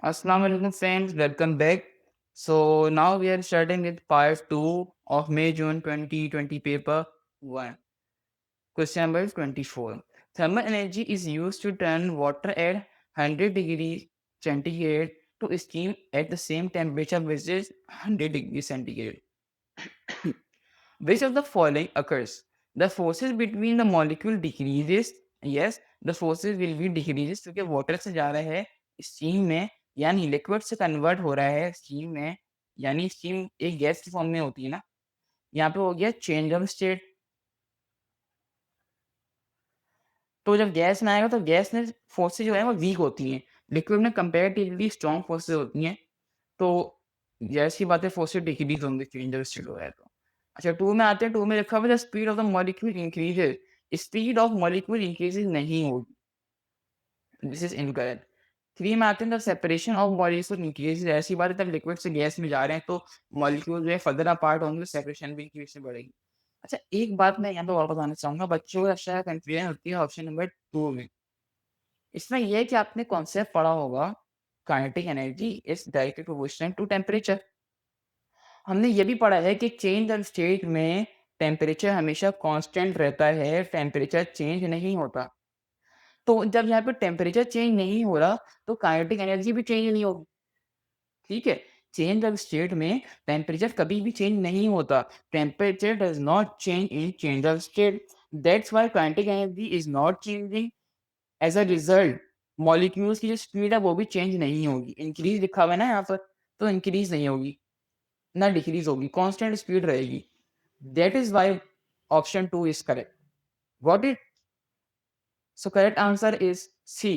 Assalamu alaikum friends, welcome back. So now we are starting with part 2 of May-June 2020 paper 1. Question number 24. Thermal energy is used to turn water at 100 degrees centigrade to steam at the same temperature which is 100 degrees centigrade. Which of the following occurs? The forces between the molecule decreases. Yes, the forces will be decreases क्योंकि water से जा रहा है steam में, यानी liquid से convert हो रहा है स्टीम में, यानी स्टीम एक गैस की फॉर्म में होती है ना। यहाँ पे हो गया चेंज ऑफ स्टेट। तो जब गैस में आएगा तो गैस में फोर्सेज जो है वो वीक होती हैं, लिक्विड में कंपेरेटिवली स्ट्रॉन्ग फोर्सेज होती हैं। तो गैस की बातें फोर्सेज डिक्रीज होंगे चेंज ऑफ स्टेट हो रहा है तो। अच्छा 2 में आते हैं, 2 में लिखा हुआ है the speed of the molecule increases. Speed of molecule increases नहीं होगी, दिस इज इनकरेक्ट। 3 में आते हैं the separation of molecule increases. ऐसी बात है जब लिक्विड से गैस में जा रहे हैं तो मॉलिक्यूल जो है फर्दर अपार्ट होंगे, सेपरेशन भी इंक्रीज से बढ़ेगी। अच्छा एक बात मैं यहाँ पे और बताना चाहूंगा, बच्चों को अच्छा कंफ्यूजन होती है ऑप्शन नंबर 2 में। इसमें यह है कि आपने कॉन्सेप्ट पढ़ा होगा kinetic energy is directly proportional to temperature. हमने ये भी पढ़ा है कि चेंज ऑफ स्टेट में टेम्परेचर हमेशा कांस्टेंट रहता है, टेम्परेचर चेंज नहीं होता। तो जब यहाँ पे टेम्परेचर चेंज नहीं हो रहा तो काइनेटिक एनर्जी भी चेंज नहीं होगी। ठीक है, चेंज ऑफ स्टेट में टेम्परेचर कभी भी चेंज नहीं होता। Temperature does not change in change of state, that's why kinetic energy is not changing. As a result molecules की जो स्पीड है वो भी चेंज नहीं होगी। इंक्रीज लिखा हुआ है ना यहाँ पर, तो इंक्रीज नहीं होगी ना डिक्रीज होगी, कांस्टेंट स्पीड रहेगी। That is why option 2 is correct. Got it? So correct answer is C.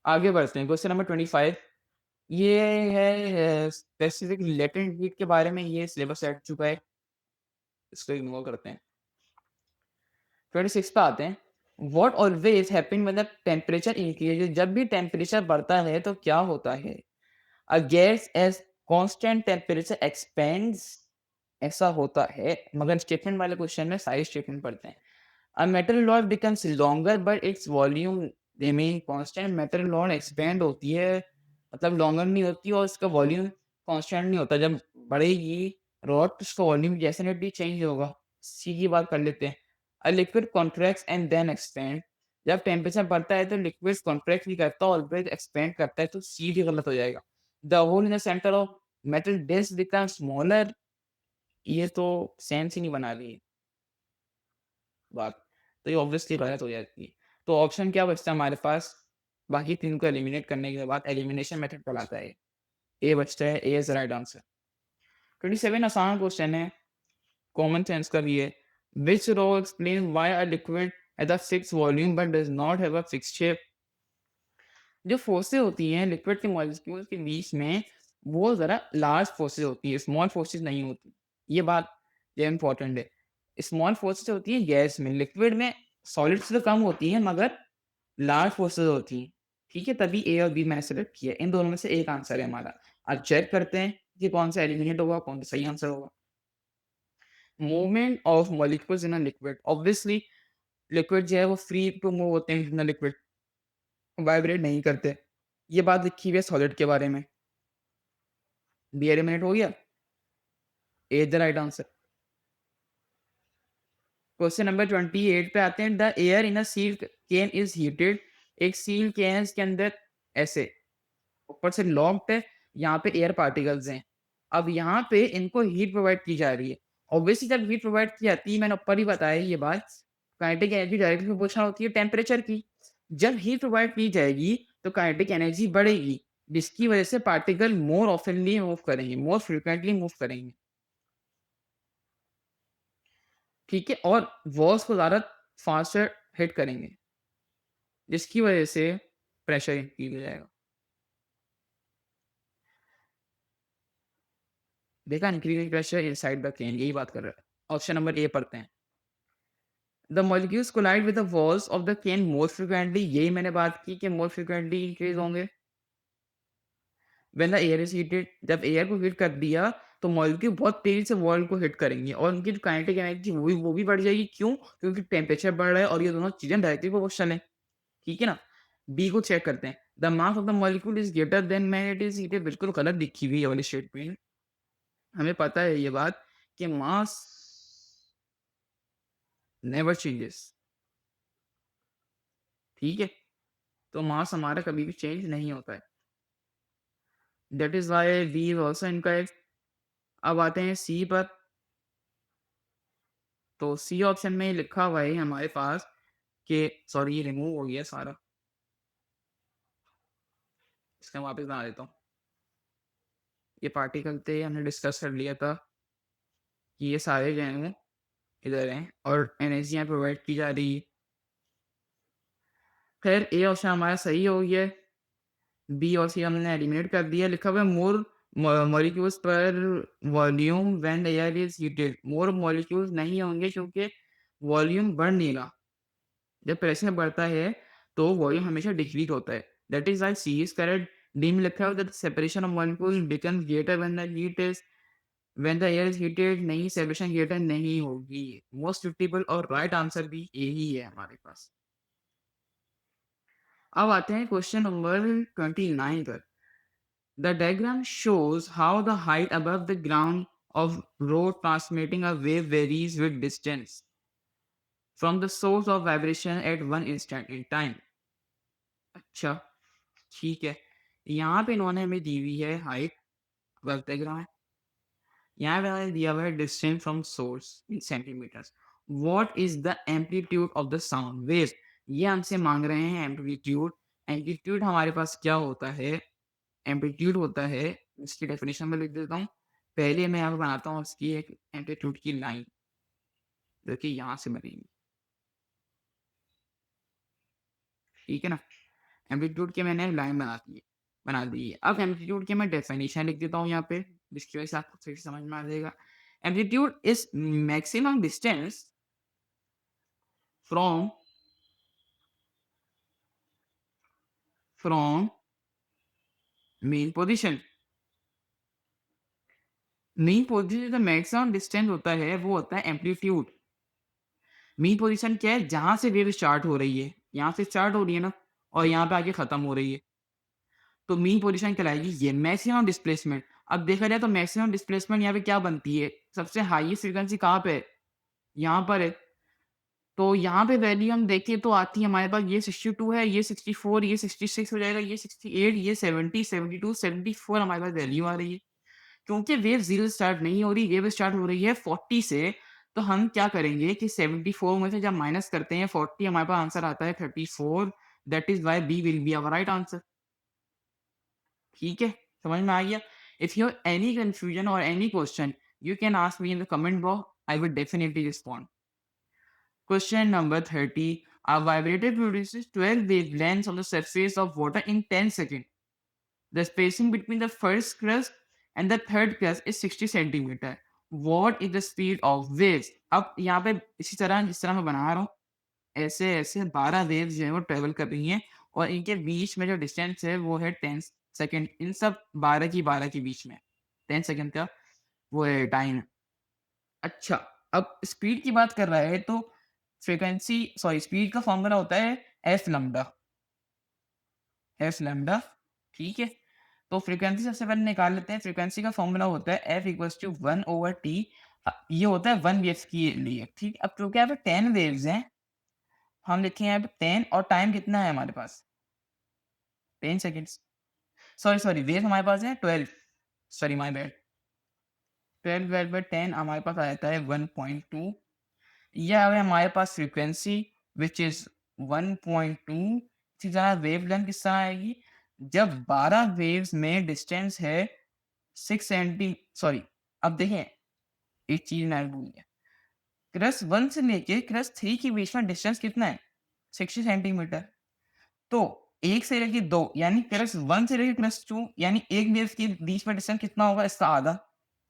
आगे बढ़ते हैं, क्वेश्चन नंबर 25। ये है स्पेसिफिक लेटेंट हीट के बारे में, ये सिलेबस हट चुका है, इसको इग्नोर करते हैं। 26 पे आते हैं। What always happen when the temperature increases. जब भी टेम्परेचर बढ़ता है तो क्या होता है? A gas as constant temperature expands, ऐसा होता है। मगर स्टेटमेंट वाले क्वेश्चन में सारे स्टेटमेंट पढ़ते हैं। A metal rod becomes longer but its volume remain constant। metal rod expand होती है, मतलब लॉन्गर नहीं होती और उसका वॉल्यूम कांस्टेंट नहीं होता। जब बढ़ेगी रॉड तो उसका वॉल्यूम डेफिनेटली चेंज होगा। सी की बात कर लेते हैं। A liquid contracts and then expand। जब टेम्परेचर बढ़ता है तो लिक्विड कॉन्ट्रैक्ट भी करता है और फिर एक्सपेंड करता है, तो सी भी गलत हो जाएगा। The hole in the centre of metal disc become smaller, ये तो सेंस ही नहीं बना रही है बात, तो ये ऑब्वियसली गलत हो जाती है। तो ऑप्शन क्या बचता है हमारे पास? बाकी तीन को एलिमिनेट करने के बाद एलिमिनेशन मेथड कहलाता है। ए बचता है, ए इज राइट आंसर। 27 आसान क्वेश्चन है, कॉमन सेंस का भी है। Which row explain why a liquid has a fix volume but does not have a fix shape. जो फोर्सेस होती हैं लिक्विड के मॉलिक्यूल्स के बीच में, वो ज़रा लार्ज फोर्सेस होती है, स्मॉल फोर्सेस नहीं होती। ये बात ये इंपॉर्टेंट है। स्मॉल फोर्सेस होती है गैस में, लिक्विड में सॉलिड से तो कम होती है मगर लार्ज फोर्सेस होती हैं। ठीक है, तभी ए और बी मैंने सेलेक्ट किया। इन दोनों में से एक आंसर है हमारा। अब चेक करते हैं कि कौन सा एलिमिनेट होगा, कौन सा सही आंसर होगा। Movement of molecules in a liquid. Obviously liquid जो है वो फ्री टू मूव होते हैं इन अ लिक्विड, वाइब्रेट नहीं करते। ये बात लिखी हुई है सॉलिड के बारे में। बी एलिमिनेट हो गया, A is the right answer. Question number 28 पे आते हैं। The air in a seal can is heated. एक सील कैन के अंदर ऐसे ऊपर से लॉक्ड है, यहाँ पे एयर पार्टिकल्स हैं। अब यहाँ पे इनको हीट प्रोवाइड की जा रही है। ऑब्वियसली जब हीट प्रोवाइड की जाती है, मैंने ऊपर ही बताया ये बात, काइनेटिक एनर्जी डायरेक्टली प्रोपोर्शनल होती है टेम्परेचर की। जब हीट प्रोवाइड की जाएगी तो काइनेटिक एनर्जी बढ़ेगी, जिसकी वजह से पार्टिकल मोर ऑफनली मूव करेंगे, मोर फ्रिक्वेंटली मूव करेंगे। ठीक है, और वॉल्स को ज़्यादा फास्टर हिट करेंगे, जिसकी वजह से प्रेशर इंक्रीज हो जाएगा। देखा, increasing pressure inside the can, यही बात कर रहा है। ऑप्शन नंबर ए पढ़ते हैं। The molecules collide with the walls of the can more frequently. यही मैंने बात की कि मोर फ्रिक्वेंटली इंक्रीज होंगे when the air is heated. जब एयर को हीट कर दिया तो मॉलिक्यूल बहुत तेजी से वॉल को हिट करेंगे और उनकी जो काइनेटिक एनर्जी वो भी बढ़ जाएगी। क्यों? क्योंकि टेम्परेचर बढ़ रहा है और ये दोनों चीजें डायरेक्टली प्रोपोर्शनल है। ठीक है ना। बी को चेक करते हैं। The mass of the molecule is greater then when it is heated, बिल्कुल गलत लिखी हुई है वाली स्टेटमेंट। हमें पता है ये बात कि मास नेवर चेंजेस, ठीक है? तो मास हमारा कभी भी चेंज नहीं होता है। That is why B is also incorrect. अब आते हैं सी पर। तो सी ऑप्शन में लिखा हुआ है हमारे पास कि सॉरी, ये रिमूव हो गया सारा, इसका वापस बना देता हूँ। ये पार्टिकल थे, हमने डिस्कस कर लिया था कि ये सारे जो हैं वो इधर हैं और एनर्जी यहाँ प्रोवाइड की जा रही है। खैर ए ऑप्शन हमारा सही हो गया। बी और सी हमने एलिमिनेट कर दिया। लिखा हुआ है मोर मॉलिक्यूल्स पर volume when the air is heated. More molecules नहीं होंगे क्योंकि वॉल्यूम बढ़ नहीं रहा। जब प्रेशर बढ़ता है तो वॉल्यूम हमेशा डिक्रीज होता है। That is why C is correct. D में लिखा है that separation of molecule become greater when the heat is when the air is heated. नहीं, सेपरेशन ग्रेटर नहीं होगी। मोस्ट सुटेबल और राइट आंसर भी यही है हमारे पास। अब आते हैं क्वेश्चन नंबर 29 पर। The diagram shows how the height above the ground of road transmitting a wave varies with distance from the source of vibration at one instant in time. अच्छा, ठीक है। यहाँ पे इन्होंने हमें दी हुई है हाइट above the ground। यहाँ पे हमें दिया हुआ है distance from source in centimetres. What is the amplitude of the sound wave? ये हमसे मांग रहे हैं एम्पलीट्यूड। एम्पलीट्यूड हमारे पास क्या होता है? एम्पलीट्यूड होता है, इसकी डेफिनेशन में लिख देता हूँ। पहले मैं यहाँ पे बनाता हूँ उसकी एक एम्पलीट्यूड की लाइन, जो कि यहाँ से बनेगी, ठीक है ना? एम्पलीट्यूड की मैंने लाइन बना दी है। अब एम्पलीट्यूड की मैं डेफिनेशन लिख देता हूँ यहाँ पे, जिसकी वजह से आपको सही से समझ में आ जाएगा। Amplitude is maximum distance from from main position. Main position जो मैक्सिमम डिस्टेंस होता है वो होता है एम्पलीट्यूड। मेन पोजीशन क्या है? जहाँ से वेव स्टार्ट हो रही है, यहाँ से स्टार्ट हो रही है ना, और यहाँ पे आके खत्म हो रही है, तो मेन पोजीशन कहलाएगी ये। मैक्सिमम डिस्प्लेसमेंट, अब देखा जाए तो मैक्सिमम डिस्प्लेसमेंट यहाँ पे क्या बनती है? सबसे हाईएस्ट फ्रीक्वेंसी कहाँ पे है? यहाँ पर है। तो यहाँ पे वैल्यू हम देखें तो आती है हमारे पास, ये 62 है, ये 64, ये 66 हो जाएगा, ये 68, ये 70, 72, 74 हमारे पास वैल्यू आ रही है। क्योंकि वेव 0 स्टार्ट नहीं हो रही, वेव स्टार्ट हो रही है 40 से, तो हम क्या करेंगे कि 74 में से जब माइनस करते हैं 40, हमारे पास आंसर आता है 34। That is why B will be our right answer. ठीक है, समझ में आ गया? If you have any confusion और any question, you can ask me in the comment box, I will definitely respond. Question number 30. A vibrator produces 12 wavelengths on the surface of water in 10 seconds. The spacing between the first crust and the third crust is 60 centimeter. What is the speed of waves? अब यहाँ पे इसी तरह जिस तरह मैं बना रहा हूँ, ऐसे ऐसे 12 वेव्स जो है वो ट्रेवल कर रही हैं और इनके बीच में जो डिस्टेंस है वो है 10 सेकेंड। इन सब 12 के बीच में 10 सेकेंड का वो है टाइम। अच्छा, अब स्पीड की बात कर रहा है तो फ्रीक्वेंसी सॉरी स्पीड का फॉर्मूला होता है एफ लैम्डा। एफ लैम्डा, ठीक है? तो फ्रीक्वेंसी सबसे पहले निकाल लेते हैं। फ्रीक्वेंसी का फॉर्मूला होता है एफ इक्वल्स टू 1/t। ये होता है 1 वेव्स के लिए, ठीक? अब क्योंकि यहाँ पे 10 वेव्स हैं, हम लिखें यहाँ पे 10 और टाइम कितना है हमारे पास? 10 सेकंड्स। सॉरी वेव हमारे पास है 12, sorry my bad. 12 divided by 10 हमारे पास आ जाता है 1.2। यह है हमारे पास फ्रीक्वेंसी व्हिच इज़ 1.2। इसी तरह वेवलेंथ किस तरह आएगी? जब 12 वेव्स में डिस्टेंस है 6 सेंटी सॉरी अब देखें, एक चीज़ मैंने भूल गया। क्रस्ट 1 से लेके क्रस्ट 3 के बीच में डिस्टेंस कितना है? 60 सेंटीमीटर। तो 1 से लेके 2 यानी क्रस्ट 1 से लेके क्रस्ट 2 यानी एक वेव के बीच में डिस्टेंस कितना होगा? इसका आधा,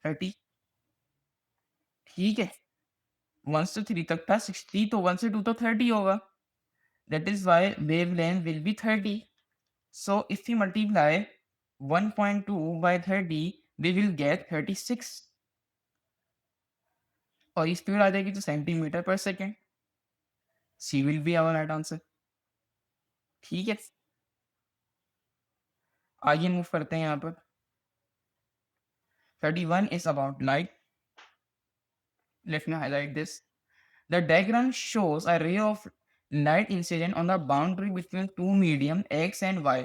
30, ठीक है? 1 से 3 तक था 60, तो 1 से 2 तो 30 होगा। That is why wavelength will be 30. So if we multiply 1.2 by 30, we will get 36 और स्पीड आ जाएगी तो सेंटीमीटर पर second. C will be our right answer, ठीक है? आगे मूव करते हैं यहाँ पर। 31 is about light. Let me highlight this. The diagram shows a ray of light incident on the boundary between two medium x and y.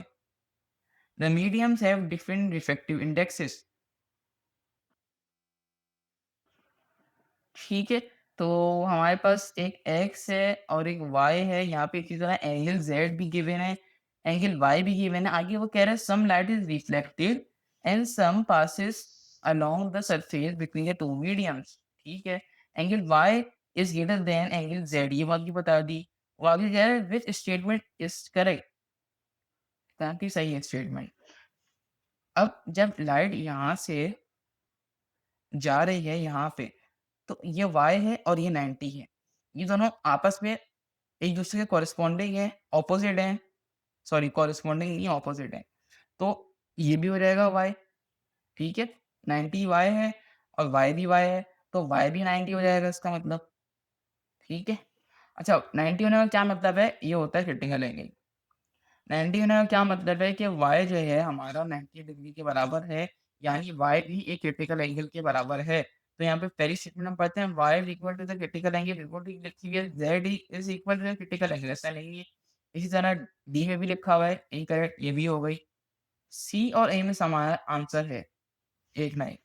The mediums have different refractive indexes. ठीक है, तो हमारे पास एक x है और एक y है। यहाँ पे इसी तरह एंगल z भी गिवन है, एंगल y भी गिवन है। आगे वो कह रहा है some light is reflected and some passes along the surface between the two mediums. ठीक है, angle y is greater than angle z, ये बात भी बता दी। वो आगे कह रहा है विच स्टेटमेंट इज करेक्ट, काफी सही है स्टेटमेंट। अब जब लाइट यहाँ से जा रही है यहाँ पे, तो ये y है और ये 90 है। ये दोनों आपस में एक दूसरे के कॉरेस्पॉन्डिंग है, ऑपोजिट है। सॉरी, कॉरेस्पॉन्डिंग नहीं, ऑपोजिट है। तो ये भी हो जाएगा y, ठीक है? 90 y है और y भी y है, तो y भी 90 हो जाएगा इसका मतलब, ठीक है? अच्छा, 90 होने का क्या मतलब है? ये होता है क्रिटिकल एंगल। 90 होने का क्या मतलब है कि y जो है हमारा 90 डिग्री के बराबर है, यानी y भी एक क्रिटिकल एंगल के बराबर है। तो यहाँ पे पहली स्टेटमेंट हम पढ़ते हैं y is equal to the critical angle, बिल्कुल ठीक लिखी हुई है, z is equal to the critical angle, ऐसा नहीं है। इसी तरह डी में भी लिखा हुआ है, इनकरेक्ट, ये भी हो गई। सी और ए में समान आंसर है, एक ना एक।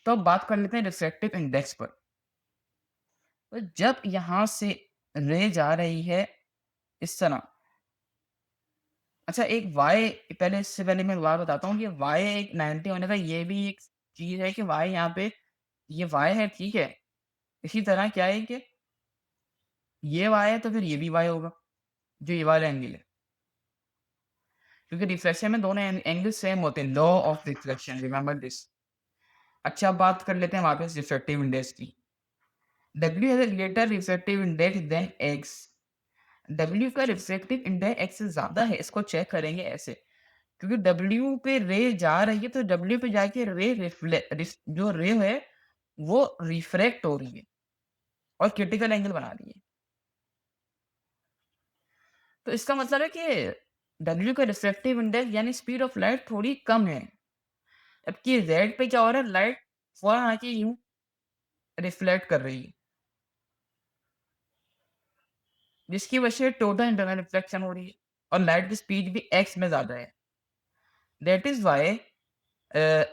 तो अब बात कर लेते हैं रिफ्रैक्टिव इंडेक्स पर। तो जब यहाँ से रे जा रही है इस तरह, अच्छा एक y, पहले इससे पहले मैं बात बताता हूँ कि y एक 90 होने का ये भी एक चीज़ है कि y यहाँ पे ये y है, ठीक है? इसी तरह क्या है कि ये y है तो फिर ये भी y होगा, जो ये वाला एंगल है। क्योंकि रिफ्लेक्शन में दोनों एंगल सेम होते हैं, law of reflection, remember this. अच्छा, अब बात कर लेते हैं वापस रिफ्रैक्टिव इंडेक्स की। W has a greater refractive index than X। W का रिफ्रैक्टिव इंडेक्स X से ज़्यादा है, इसको चेक करेंगे ऐसे। क्योंकि W पे रे जा रही है तो W पे जाके रे जो रे है वो रिफ्रैक्ट हो रही है और क्रिटिकल एंगल बना रही है। तो इसका मतलब है कि W का रिफ्रैक्टिव इंडेक्स यानी स्पीड ऑफ लाइट थोड़ी कम है। जबकि Z पे क्या हो रहा है, लाइट फौरन आके यूं रिफ्लेक्ट कर रही है, जिसकी वजह से टोटल इंटरनल रिफ्लेक्शन हो रही है और लाइट की स्पीड भी x में ज़्यादा है। दैट इज़ व्हाई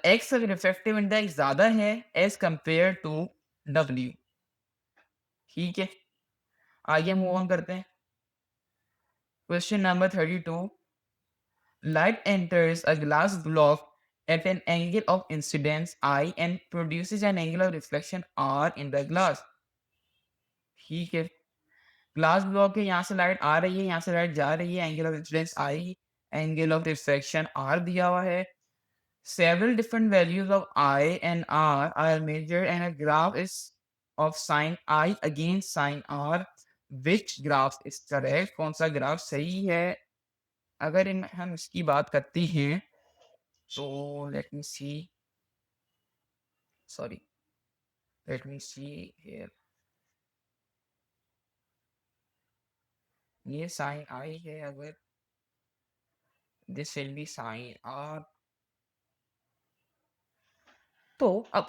x का रिफ्रैक्टिव इंडेक्स ज़्यादा है एज़ कंपेयर टू W। ठीक है, आगे मूव ऑन करते हैं। Question number 32। Light enters a glass block at an angle of incidence I and produces an angle of reflection R in the glass। ठीक है, glass block है, यहाँ से लाइट आ रही है, यहाँ से लाइट जा रही है, angle of incidence I, angle of reflection R दिया हुआ है। Several different values of I and R are measured and a graph is of sin I against sin R। Which graph is correct? कौन सा graph सही है? अगर हम इसकी बात करते हैं तो let me see, sorry, let me see here. ये साइन आई है, अगर this will be sine R. तो अब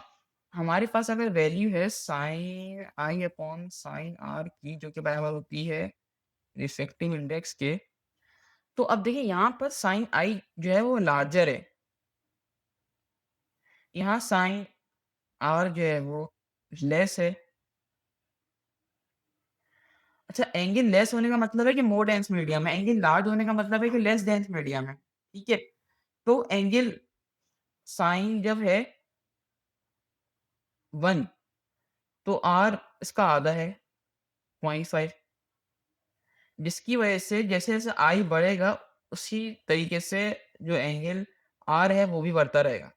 हमारे पास अगर वैल्यू है sine I upon sine R की, जो कि बराबर होती है रिफ्रैक्टिव इंडेक्स के, तो अब देखिए यहाँ पर साइन आई जो है वो लार्जर है, यहाँ साइन आर जो है वो लेस है। अच्छा, एंगल लेस होने का मतलब है कि मोर डेंस मीडियम है, एंगल लार्ज होने का मतलब है कि लेस डेंस मीडियम है, ठीक है? तो एंगल साइन जब है 1, तो आर इसका आधा है, 0.5, जिसकी वजह से जैसे-जैसे आई बढ़ेगा उसी तरीके से जो एंगल आर है वो भी बढ़ता रहेगा।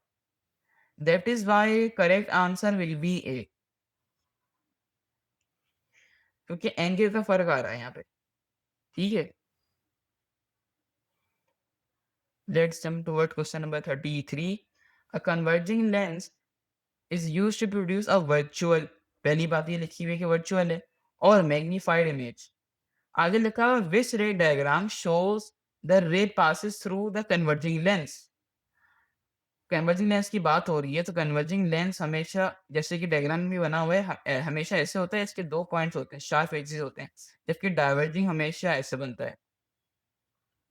That is why correct answer will be A, क्योंकि एंगल का फ़र्क आ रहा है यहाँ पे, ठीक है? Let's jump toward question number 33। A converging lens is used to produce a virtual, पहली बात ये लिखी हुई है कि वर्चुअल है, और मैग्नीफाइड इमेज। आगे लिखा हुआ which ray diagram shows the ray passes through the converging lens. Converging lens की बात हो रही है, तो कन्वर्जिंग लेंस हमेशा, जैसे कि डायग्राम में बना हुआ है, हमेशा ऐसे होता है, इसके 2 पॉइंट्स होते हैं, शार्प एजेस होते हैं, जबकि डाइवर्जिंग हमेशा ऐसे बनता है,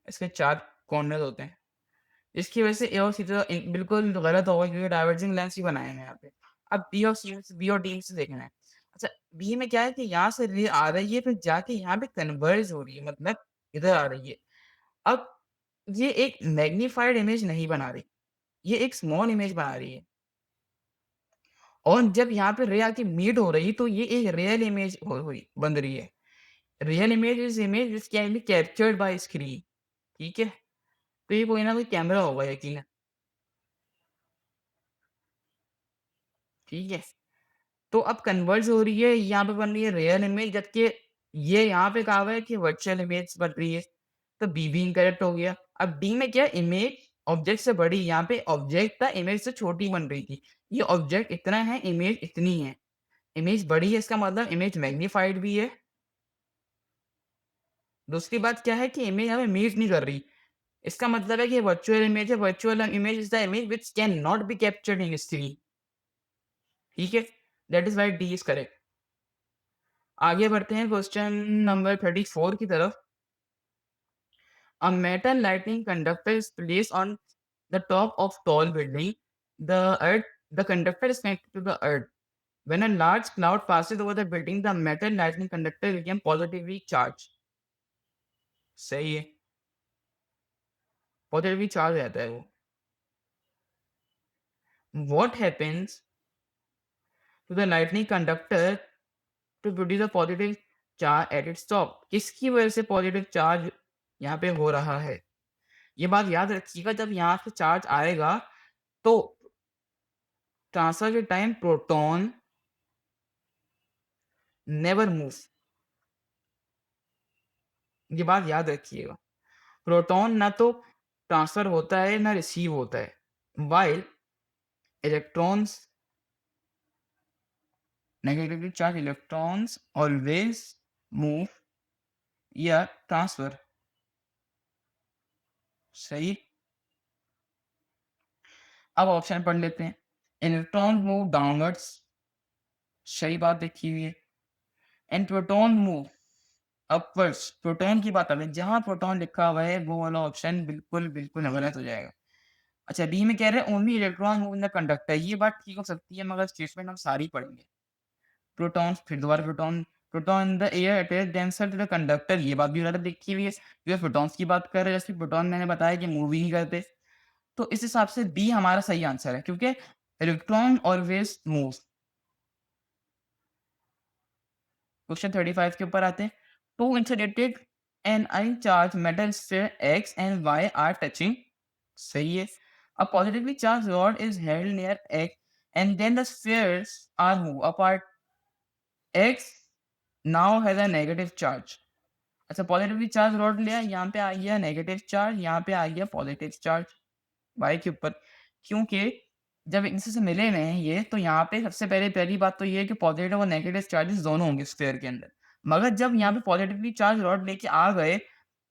इसके 4 कॉर्नर होते हैं। इसकी वजह से ए और सी तो बिल्कुल गलत होगा, क्योंकि डाइवर्जिंग लेंस ही बनाए हैं यहाँ पे। अब बी और डी से देखना है। अच्छा, बी में क्या है कि यहाँ से रे आ रही है, फिर जाके यहाँ पे कन्वर्ज हो रही है, मतलब इधर आ रही है। अब ये एक मैग्नीफाइड इमेज नहीं बना रही, ये एक स्मॉल इमेज बना रही है। और जब यहाँ पे रे आके मीट हो रही है, तो ये एक रियल इमेज हो हुई बन रही है। Real image is image which can be captured by screen. ठीक है? तो ये कोई ना कोई कैमरा होगा यकीनन। ठीक है? तो अब कन्वर्ज हो रही है, यहाँ पे बन रही है रियल इमेज, जबकि ये यहाँ पे कहा हुआ है कि वर्चुअल इमेज बन रही है। तो बी भी इनकरेक्ट हो गया। अब डी में क्या है, इमेज ऑब्जेक्ट से बड़ी, यहाँ पे ऑब्जेक्ट था, इमेज से छोटी बन रही थी। ये ऑब्जेक्ट इतना है, इमेज इतनी है। इमेज बड़ी है, इसका मतलब इमेज मैग्नीफाइड भी है। दूसरी बात क्या है कि इमेज हमें मीट नहीं कर रही। इसका मतलब है कि वर्चुअल इमेज है, virtual image is the image which can not be captured in screen. ठीक है? That is why D is correct. आगे बढ़ते हैं क्वेश्चन नंबर 34 की तरफ। A metal lightning conductor is placed on the top of tall building. The conductor is connected to the earth. When a large cloud passes over the building, the metal lightning conductor became positively charged. सही है, positively charge रहता है वो। What happens to the lightning conductor to produce a positive charge at its top? किसकी वजह से positive charge यहाँ पे हो रहा है? ये बात याद रखिएगा, जब यहाँ से चार्ज आएगा, तो ट्रांसफर के टाइम प्रोटॉन नेवर मूव। ये बात याद रखिएगा। प्रोटॉन ना तो ट्रांसफर होता है, ना रिसीव होता है। While electrons, negatively charge electrons always move या ट्रांसफर। सही। अब ऑप्शन पढ़ लेते हैं। इलेक्ट्रॉन मूव डाउनवर्ड्स, सही बात देखी हुई है। And proton move upwards, proton की बात करें, जहां प्रोटॉन लिखा हुआ है वो वाला ऑप्शन बिल्कुल बिल्कुल गलत हो जाएगा। अच्छा, बी में कह रहे हैं only electron move in the conductor. ये बात ठीक हो सकती है, मगर स्टेटमेंट हम सारी पढ़ेंगे। प्रोटॉन, फिर दोबारा proton, proton in the air attach themselves to the conductor, ये बात भी गलत लिखी हुई है, क्योंकि प्रोटॉन्स की बात कर रहे हैं, जैसे प्रोटॉन मैंने बताया कि मूव ही नहीं करते। तो इस हिसाब से बी हमारा सही आंसर है, क्योंकि इलेक्ट्रॉन ऑलवेज मूव। क्वेश्चन 35 के ऊपर आते हैं। Two insulated and uncharge metal sphere X and Y are touching. सही है। A positively charge rod is held near X and then the spheres are move apart. X now has a negative charge. अच्छा, positively charge rod लिया, यहाँ पे आ गया negative charge, यहाँ पे आ गया पॉजिटिव चार्ज वाई के ऊपर। क्योंकि जब इनसे से मिले हुए हैं ये, तो यहाँ पे सबसे पहले पहली बात तो ये है कि पॉजिटिव और नेगेटिव चार्जेस दोनों होंगे स्फीयर के अंदर। मगर जब यहाँ पे पॉजिटिवली चार्ज रॉड लेके आ गए,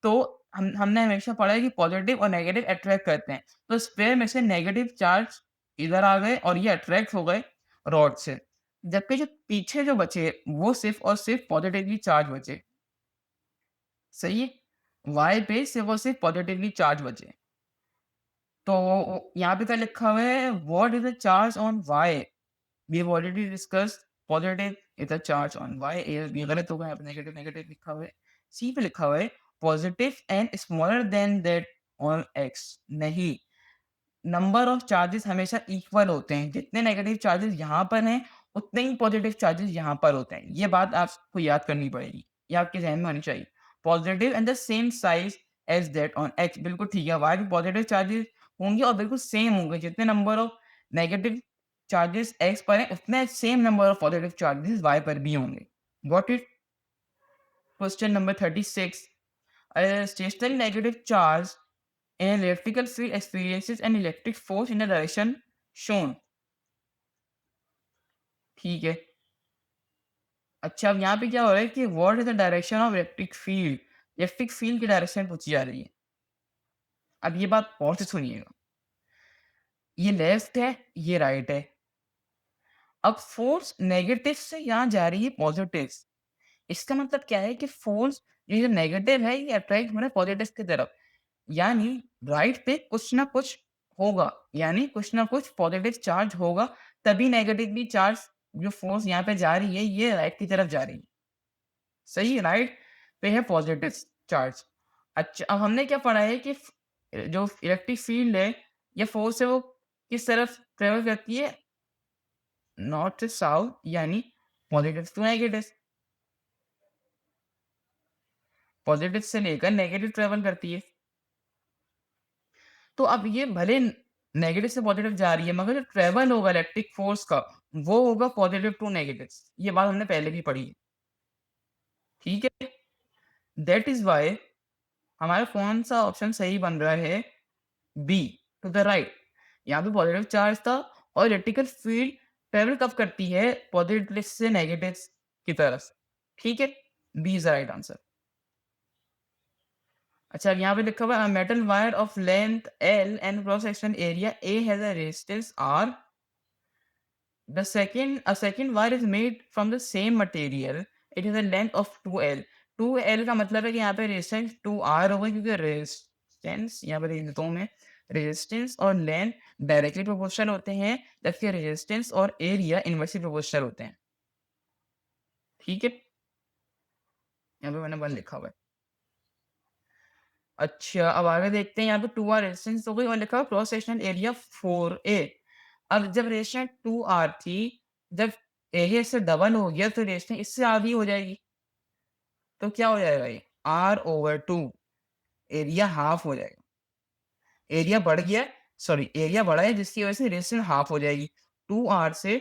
तो हमने हमेशा पढ़ा है कि पॉजिटिव और नेगेटिव अट्रैक्ट करते हैं। तो स्फीयर में से नेगेटिव चार्ज इधर आ गए और ये अट्रैक्ट हो गए रॉड से। जबकि जो पीछे जो बचे, वो सिर्फ और सिर्फ पॉजिटिवली चार्ज बचे। सही है? वाई पे सिर्फ और सिर्फ पॉजिटिवली चार्ज बचे। तो यहाँ पे क्या लिखा हुआ है, what is the charge on Y? We have already discussed positive is the charge on Y. ये गलत होगा, यहाँ पे नेगेटिव नेगेटिव लिखा हुआ है। सी पे लिखा हुआ है positive and smaller than that on x. नहीं, नंबर ऑफ चार्जेस हमेशा इक्वल होते हैं। जितने नेगेटिव चार्जेस यहाँ पर हैं, उतने ही पॉजिटिव चार्जेस यहाँ पर होते हैं। ये बात आपको याद करनी पड़ेगी, ये आपके ज़हन में होनी चाहिए। Positive and the same size as that on x, बिल्कुल ठीक है। वाई भी पॉजिटिव चार्जेस होंगे और बिल्कुल सेम होंगे। जितने number of negative charges X पर हैं, उतने same number of positive charges Y पर भी होंगे। Got it? Question number 36। Stationary negative charge an electrical field experiences an electric force in the direction shown। ठीक है। अच्छा, अब यहाँ पे क्या हो रहा है कि what is the direction of electric field? Electric field की डायरेक्शन पूछी जा रही है। अब ये बात गौर से सुनिएगा। ये लेफ्ट है, ये राइट है। अब फ़ोर्स नेगेटिव से यहाँ जा रही है पॉज़िटिव। इसका मतलब क्या है कि फ़ोर्स ये जो नेगेटिव है ये अट्रैक्ट हो रहा है पॉज़िटिव की तरफ। यानी राइट पे कुछ ना कुछ होगा, यानी कुछ ना कुछ पॉज़िटिव चार्ज होगा, तभी नेगेटिवली चार्ज जो फ़ोर्स यहाँ पे जा रही है, ये राइट की तरफ जा रही है। सही राइट पे है पॉज़िटिव चार्ज। अच्छा, अब हमने क्या पढ़ा है कि जो इलेक्ट्रिक फ़ील्ड है या फ़ोर्स है वो किस तरफ ट्रैवल करती है? नॉर्थ से साउथ यानी पॉज़िटिव टू नेगेटिव। पॉज़िटिव से लेकर नेगेटिव ट्रैवल करती है। तो अब ये भले नेगेटिव से पॉज़िटिव जा रही है, मगर जो ट्रैवल होगा इलेक्ट्रिक फ़ोर्स का, वो होगा पॉज़िटिव टू नेगेटिव। ये बात हमने पहले भी पढ़ी है, ठीक है? दैट इज़ व्हाई हमारा कौन-सा ऑप्शन सही बन रहा है? B, to the right. यहाँ पे पॉज़िटिव चार्ज था और इलेक्ट्रिकल फ़ील्ड ट्रैवल कब करती है? पॉज़िटिव से नेगेटिव की तरफ, ठीक है? B is the right answer. अच्छा, अब यहाँ पे लिखा हुआ है, "a metal wire of length L and cross section area A has a resistance R। A second wire is made from the same material. It has a length of 2L." 2L का मतलब है कि यहाँ पे resistance 2R होगा, क्योंकि resistance यहाँ पे लिख देता हूँ मैं, रेजिस्टेंस और लेंथ डायरेक्टली प्रोपोर्शनल होते हैं, जबकि रेजिस्टेंस और एरिया इनवर्सली प्रोपोर्शनल होते हैं। ठीक है? यहाँ पे मैंने 1 लिखा हुआ है। अच्छा, अब आगे देखते हैं, यहाँ पे 2R रेजिस्टेंस हो गई और लिखा हुआ क्रॉस सेक्शनल एरिया 4A। अब जब रेजिस्टेंस 2R थी, जब एरिया इससे डबल हो गया तो रेजिस्टेंस इससे आधी हो जाएगी। तो क्या हो जाएगा ये? R/2, एरिया हाफ हो जाएगा। एरिया बढ़ गया है, सॉरी एरिया बढ़ा है जिसकी वजह से रेजिस्टेंस हाफ हो जाएगी। 2R से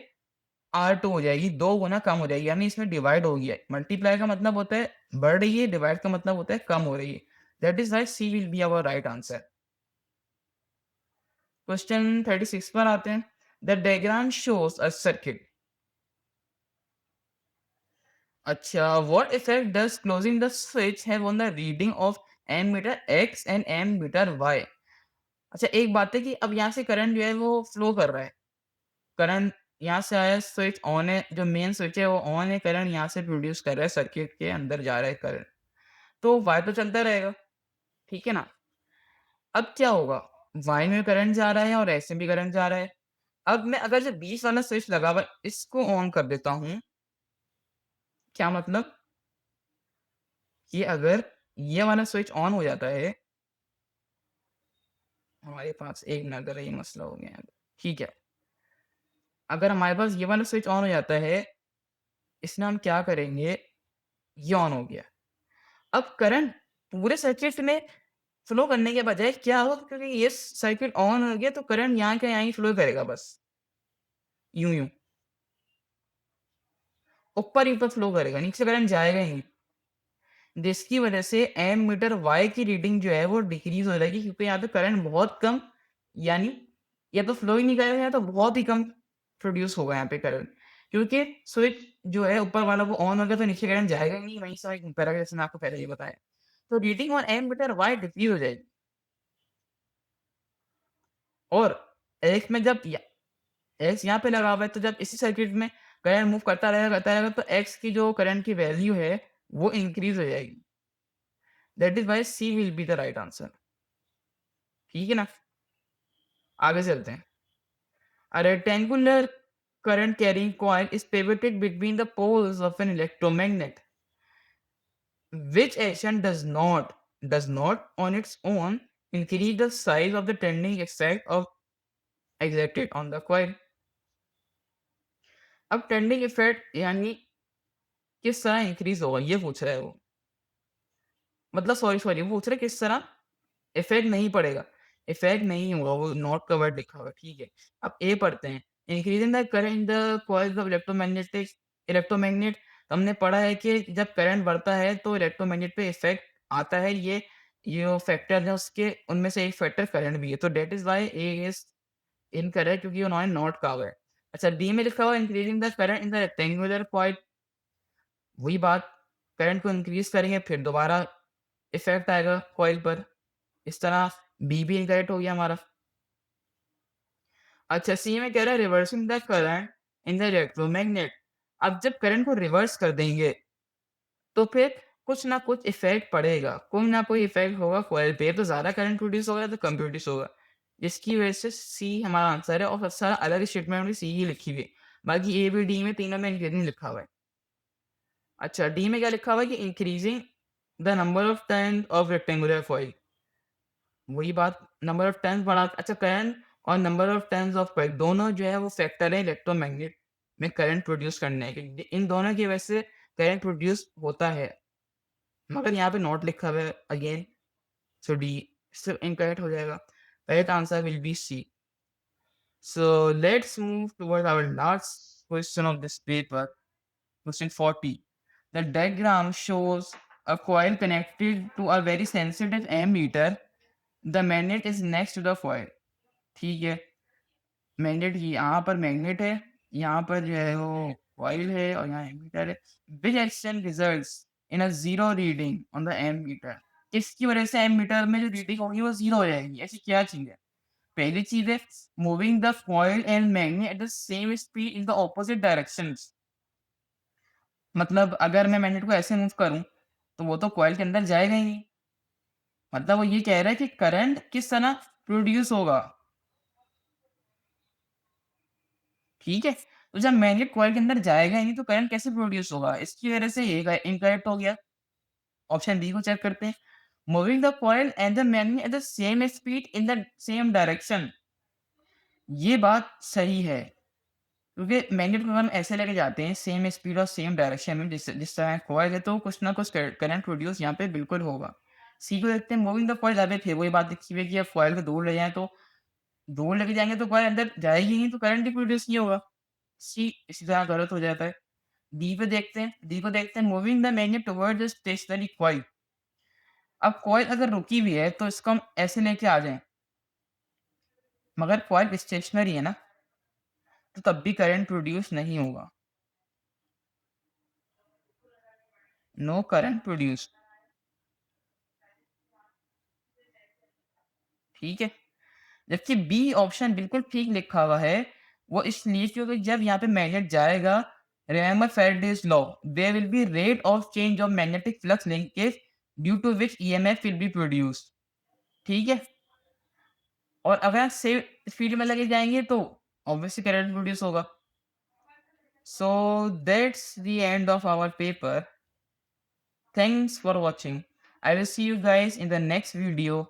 R2 हो जाएगी, 2 गुना कम हो जाएगी, यानी इसमें डिवाइड हो गया है। मल्टीप्लाई का मतलब होता है बढ़ रही है, डिवाइड का मतलब होता है कम हो रही है। That is why C will be our right answer. Question 36 पर आते हैं। The diagram shows a circuit. अच्छा, what effect does closing the switch have on the reading of ammeter X and ammeter Y? अच्छा, एक बात है कि अब यहाँ से करंट जो है वो फ्लो कर रहा है। करंट यहाँ से आया, स्विच ऑन है, जो मेन स्विच है वो ऑन है, करंट यहाँ से प्रोड्यूस कर रहा है, सर्किट के अंदर जा रहा है करंट। तो वाई तो चलता रहेगा, ठीक है ना? अब क्या होगा? वाई में करंट जा रहा है और एक्स में भी करंट जा रहा है। अब मैं अगर जो बीच वाला स्विच लगा हुआ है, इसको ऑन कर देता हूँ, क्या मतलब? कि अगर ये वाला स्विच ऑन हो जाता है, हमारे पास एक मिनट ज़रा, ये मसला हो गया है। ठीक है, अगर हमारे पास ये वाला स्विच ऑन हो जाता है, इसमें हम क्या करेंगे, ये ऑन हो गया। अब करंट पूरे सर्किट में फ्लो करने के बजाय क्या होगा, क्योंकि ये सर्किट ऑन हो गया तो करंट यहाँ के यहाँ ही फ्लो करेगा बस, यूँ-यूँ। ऊपर ही ऊपर फ्लो करेगा, नीचे करंट जाएगा ही नहीं। जिसकी वजह से एमीटर वाई की रीडिंग जो है वो डिक्रीज़ हो जाएगी, क्योंकि यहाँ पे करंट बहुत कम, यानी या तो फ्लो ही नहीं करेगा या तो बहुत ही कम प्रोड्यूस होगा यहाँ पे करंट। क्योंकि स्विच जो है ऊपर वाला वो ऑन हो गया तो नीचे करंट जाएगा ही नहीं, वहीं से वहीं पैराग्राफ जैसे मैं आपको पहले ही बताया। तो reading on ammeter Y decrease हो जाएगी। और एक्स में जब एक्स यहाँ पे लगा हुआ है, तो जब इसी सर्किट में करंट मूव करता रहेगा तो एक्स की जो करंट की वैल्यू है वो इंक्रीज़ हो जाएगी। That is why C will be the right answer. ठीक है ना? आगे चलते हैं। A rectangular current carrying coil is pivoted between the poles of an electromagnet. Which action does not on its own increase the size of the turning effect of exerted on the coil? अब turning effect यानी किस तरह increase होगा, ये पूछ रहा है वो। मतलब सॉरी सॉरी, वो पूछ रहा है किस तरह इफ़ेक्ट नहीं पड़ेगा, इफ़ेक्ट नहीं होगा, वो नॉट कवर्ड लिखा हुआ है, ठीक है। अब ए पढ़ते हैं, increasing the current in the coils of electromagnet. तो हमने पढ़ा है कि जब करंट बढ़ता है तो इलेक्ट्रोमैग्नेट पे इफ़ेक्ट आता है, ये जो फैक्टर है उसके उनमें से एक फैक्टर करंट भी है, तो that is why A is incorrect, क्योंकि उन्होंने नॉट कहा हुआ है। अच्छा, डी में लिखा हुआ है increasing the current in the rectangular coil, वही बात, करंट को इंक्रीज़ करेंगे फिर दोबारा इफ़ेक्ट आएगा कॉइल पर, इस तरह बी भी इनकरेक्ट हो गया हमारा। अच्छा, सी में कह रहा है reversing the current in the electromagnet. अब जब करंट को रिवर्स कर देंगे, तो फिर कुछ ना कुछ इफ़ेक्ट पड़ेगा, कोई ना कोई इफ़ेक्ट होगा कॉइल पे, तो ज़्यादा करंट प्रोड्यूस होगा तो कम प्रोड्यूस होगा। जिसकी वजह से सी हमारा आंसर है और सबसे सारा अलग स्टेटमेंट में सी ही लिखी हुई है। बाकी ए, बी, डी में तीनों में इंक्रीजिंग लिखा हुआ है। अच्छा, डी में क्या लिखा हुआ है कि increasing the number of turns of rectangular coil. वही बात, नंबर ऑफ टर्न्स बढ़ा, अच्छा करंट और number of turns of coil दोनों जो है वो फैक्टर है इलेक्ट्रोमैग्नेट में करंट प्रोड्यूस करने के। इन दोनों की वजह से करंट प्रोड्यूस होता है। मगर यहाँ पे नॉट लिखा हुआ है अगेन, सो डी सिर्फ इनकरेक्ट हो जाएगा। Right answer will be C. So let's move toward our last question of this paper, question 40. The diagram shows a coil connected to a very sensitive ammeter. The magnet is next to the coil. ठीक है, magnet यहाँ पर magnet है, यहाँ पर जो है वो कॉइल है और यहाँ एमीटर है। Which action results in a zero reading on the ammeter. किसकी वजह से एमीटर में जो रीडिंग होगी वो जीरो हो जाएगी, ऐसी क्या चीज है? पहली चीज है moving the coil and magnet at the same speed in the opposite directions. मतलब अगर मैं मैग्नेट को ऐसे मूव करूं तो वो तो कॉइल के अंदर जाएगा ही नहीं। मतलब वो ये कह रहा है कि करंट किस तरह प्रोड्यूस होगा। ठीक है, तो जब मैग्नेट कॉइल के अंदर जाएगा ही नहीं तो करंट कैसे प्रोड्यूस होगा? इसकी वजह से ये इनकरेक्ट हो गया। ऑप्शन बी को चेक करते हैं। Moving the coil and the magnet at the same speed in the same direction, ये बात सही है। क्योंकि मैग्नेट को हम ऐसे लेके जाते हैं सेम स्पीड और सेम डायरेक्शन में, जिस जिस तरह कॉइल है, तो कुछ ना कुछ करंट प्रोड्यूस यहाँ पे बिल्कुल होगा। सी को देखते हैं। मूविंग द कॉइल अवे, फिर वही बात दिखी हुई है कि अब कॉइल को दूर ले जाएं तो दूर लेके जाएंगे तो कॉइल अंदर जाएगी नहीं, तो करंट ही प्रोड्यूस नहीं होगा। सी इसी तरह गलत हो जाता है। डी को देखते हैं। Moving the magnet towards the stationary coil. अब कॉइल अगर रुकी हुई है तो इसको हम ऐसे लेके आ जाएं, मगर कॉइल स्टेशनरी है ना, तो तब भी करंट प्रोड्यूस नहीं होगा। No current produce. ठीक है, जबकि बी ऑप्शन बिल्कुल ठीक लिखा हुआ है। वो इसलिए क्योंकि जब यहाँ पे मैग्नेट जाएगा, remember Faraday's law, there will be rate of change of magnetic flux linkage due to which EMF will be produced. ठीक है, और अगर सेम स्पीड में लगे जाएंगे तो ऑब्वियसली करंट प्रोड्यूस होगा। So that's the end of our paper. Thanks for watching. I will see you guys in the next video.